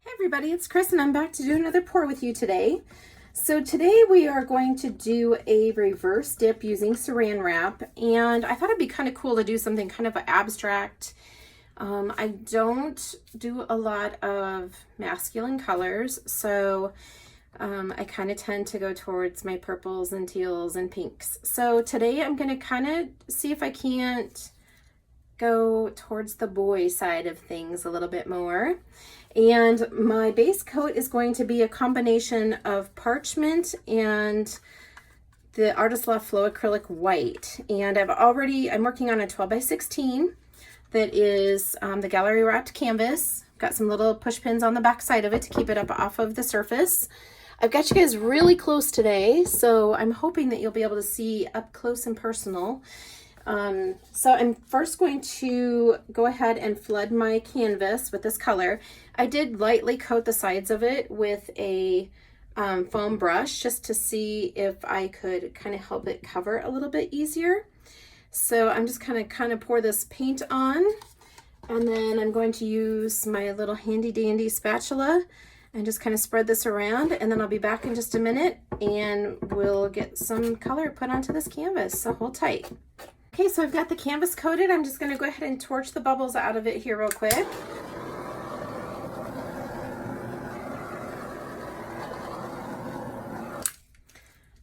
Hi everybody, it's Chris and I'm back to do another pour with you today. So today we are going to do a reverse dip using saran wrap, and I thought it'd be kind of cool to do something kind of abstract. I don't do a lot of masculine colors, so I kind of tend to go towards my purples and teals and pinks. So today I'm going to kind of see if I can't go towards the boy side of things a little bit more. And my base coat is going to be a combination of parchment and the Artist Loft Flow Acrylic White. And I'm working on a 12 by 16 that is the gallery wrapped canvas. Got some little push pins on the back side of it to keep it up off of the surface. I've got you guys really close today, so I'm hoping that you'll be able to see up close and personal. So I'm first going to go ahead and flood my canvas with this color. I did lightly coat the sides of it with a foam brush just to see if I could kind of help it cover a little bit easier. So I'm just kind of pour this paint on, and then I'm going to use my little handy dandy spatula and just kind of spread this around, and then I'll be back in just a minute and we'll get some color put onto this canvas, so hold tight. Okay, so I've got the canvas coated. I'm just going to go ahead and torch the bubbles out of it here real quick.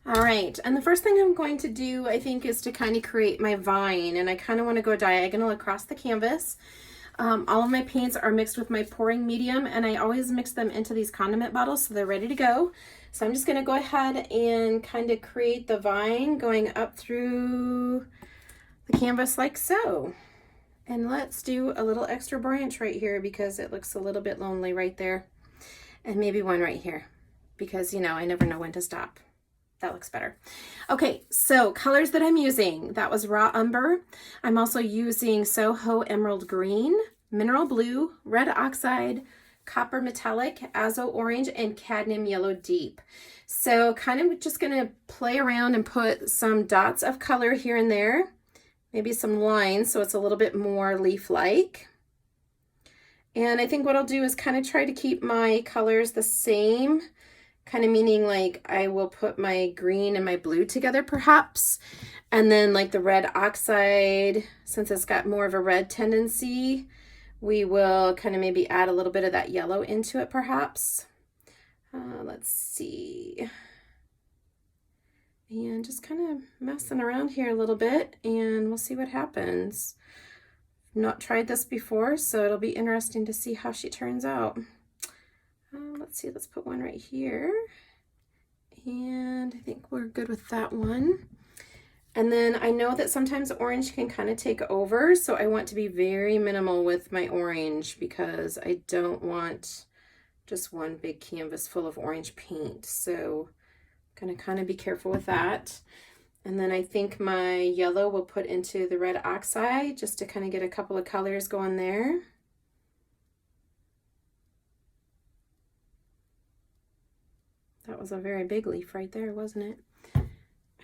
All right, and the first thing I'm going to do, I think, is to kind of create my vine, and I kind of want to go diagonal across the canvas. All of my paints are mixed with my pouring medium, and I always mix them into these condiment bottles so they're ready to go. So I'm just going to go ahead and kind of create the vine going up through the canvas like so. And let's do a little extra branch right here because it looks a little bit lonely right there. And maybe one right here because, you know, I never know when to stop. That looks better. Okay, so colors that I'm using, that was raw umber. I'm also using Soho Emerald Green, Mineral Blue, Red Oxide, Copper Metallic, Azo Orange, and Cadmium Yellow Deep. So kind of just gonna play around and put some dots of color here and there. Maybe some lines so it's a little bit more leaf-like. And I think what I'll do is kind of try to keep my colors the same, kind of meaning like I will put my green and my blue together perhaps. And then like the red oxide, since it's got more of a red tendency, we will kind of maybe add a little bit of that yellow into it perhaps. Let's see. And just kind of messing around here a little bit, and we'll see what happens. Not tried this before, so it'll be interesting to see how she turns out. Let's see, let's put one right here. And I think we're good with that one. And then I know that sometimes orange can kind of take over, so I want to be very minimal with my orange because I don't want just one big canvas full of orange paint. So gonna kind of be careful with that. And then I think my yellow will put into the red oxide just to kind of get a couple of colors going there. That was a very big leaf right there, wasn't it?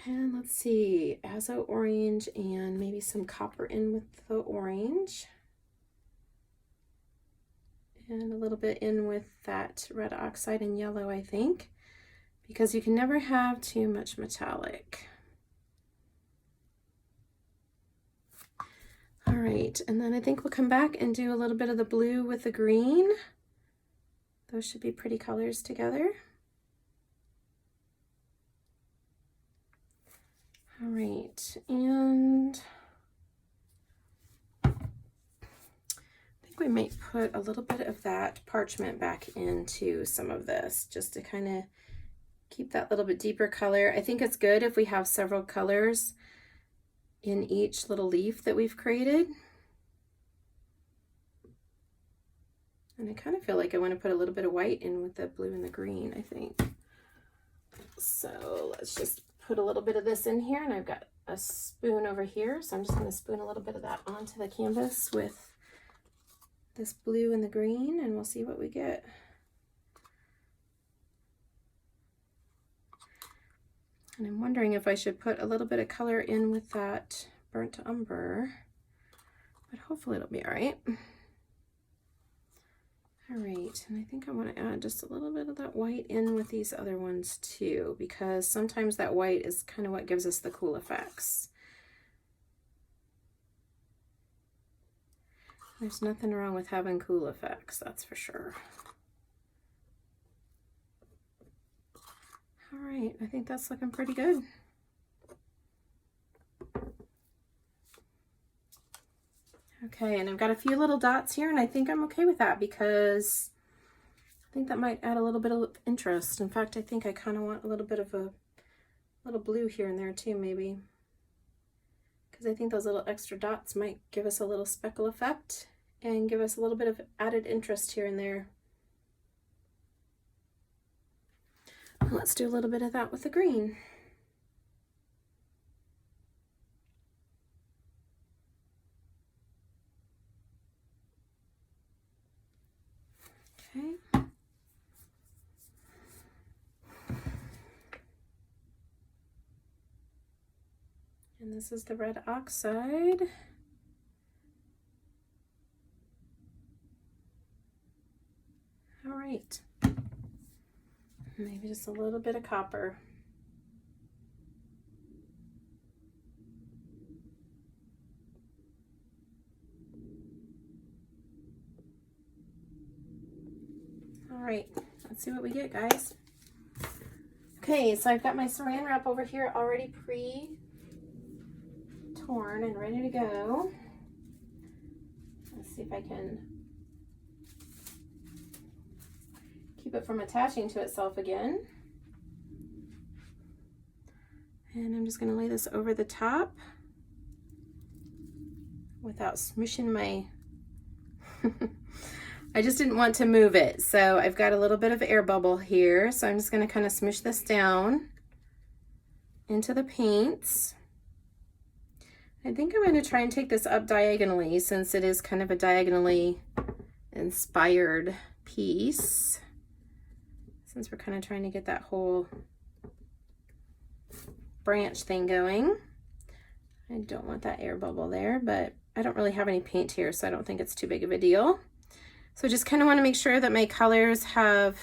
And let's see, Azo Orange and maybe some copper in with the orange. And a little bit in with that red oxide and yellow, I think, because you can never have too much metallic. All right, and then I think we'll come back and do a little bit of the blue with the green. Those should be pretty colors together. All right, and I think we might put a little bit of that parchment back into some of this just to kind of keep that little bit deeper color. I think it's good if we have several colors in each little leaf that we've created. And I kind of feel like I want to put a little bit of white in with the blue and the green, I think. So let's just put a little bit of this in here, and I've got a spoon over here, so I'm just going to spoon a little bit of that onto the canvas with this blue and the green, and we'll see what we get. And I'm wondering if I should put a little bit of color in with that burnt umber, but hopefully it'll be all right. All right, and I think I want to add just a little bit of that white in with these other ones too, because sometimes that white is kind of what gives us the cool effects. There's nothing wrong with having cool effects, that's for sure. All right, I think that's looking pretty good. Okay, and I've got a few little dots here, and I think I'm okay with that because I think that might add a little bit of interest. In fact, I think I kind of want a little bit of a little blue here and there too, maybe. Because I think those little extra dots might give us a little speckle effect and give us a little bit of added interest here and there. Let's do a little bit of that with the green. Okay. And this is the red oxide. All right. Maybe just a little bit of copper. All right, let's see what we get, guys. Okay, so I've got my saran wrap over here already pre-torn and ready to go. Let's see if I can keep it from attaching to itself again. And I'm just going to lay this over the top without smushing my I just didn't want to move it, so I've got a little bit of air bubble here, so I'm just going to kind of smush this down into the paints. I think I'm going to try and take this up diagonally since it is kind of a diagonally inspired piece, since we're kind of trying to get that whole branch thing going. I don't want that air bubble there, but I don't really have any paint here, so I don't think it's too big of a deal. So just kind of want to make sure that my colors have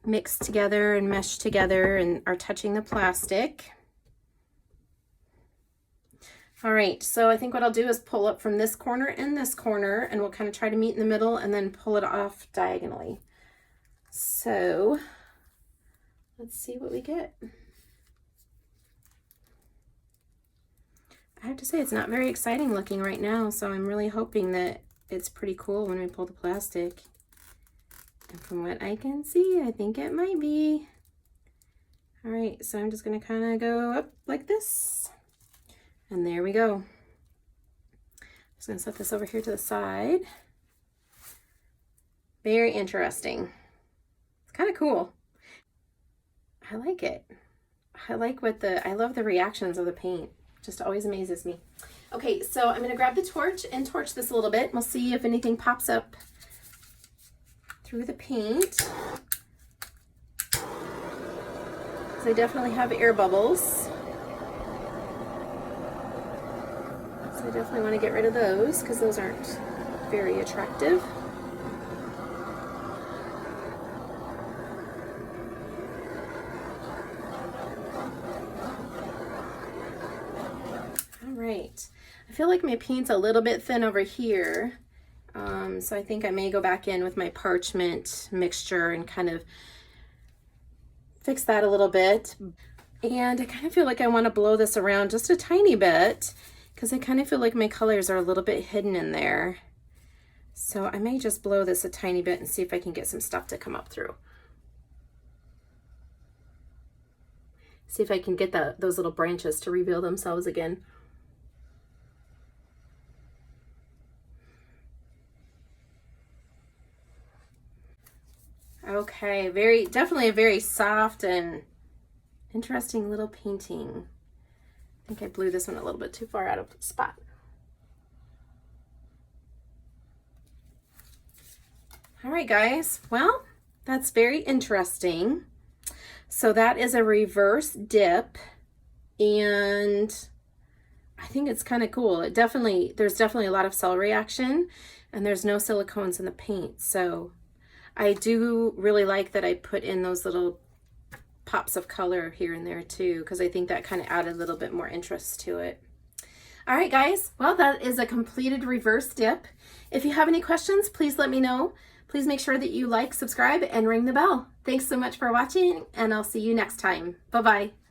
mixed together and meshed together and are touching the plastic. All right, so I think what I'll do is pull up from this corner and this corner, and we'll kind of try to meet in the middle and then pull it off diagonally. So let's see what we get. I have to say it's not very exciting looking right now, so I'm really hoping that it's pretty cool when we pull the plastic. And from what I can see, I think it might be. All right, so I'm just gonna kind of go up like this. And there we go. Just gonna set this over here to the side. Very interesting. It's kind of cool. I like it. I love the reactions of the paint. Just always amazes me. Okay, so I'm gonna grab the torch and torch this a little bit. We'll see if anything pops up through the paint. So I definitely have air bubbles. So I definitely want to get rid of those because those aren't very attractive. All right. I feel like my paint's a little bit thin over here. So I think I may go back in with my parchment mixture and kind of fix that a little bit. And I kind of feel like I want to blow this around just a tiny bit because I kind of feel like my colors are a little bit hidden in there. So I may just blow this a tiny bit and see if I can get some stuff to come up through. See if I can get those little branches to reveal themselves again. Okay, definitely a very soft and interesting little painting. I think I blew this one a little bit too far out of spot. All right, guys. Well, that's very interesting. So that is a reverse dip, and I think it's kind of cool. There's definitely a lot of celery action. and there's no silicones in the paint. So I do really like that I put in those little pops of color here and there too, because I think that kind of added a little bit more interest to it. All right, guys, well, that is a completed reverse dip. If you have any questions, please let me know. Please make sure that you like, subscribe, and ring the bell. Thanks so much for watching, and I'll see you next time. Bye-bye.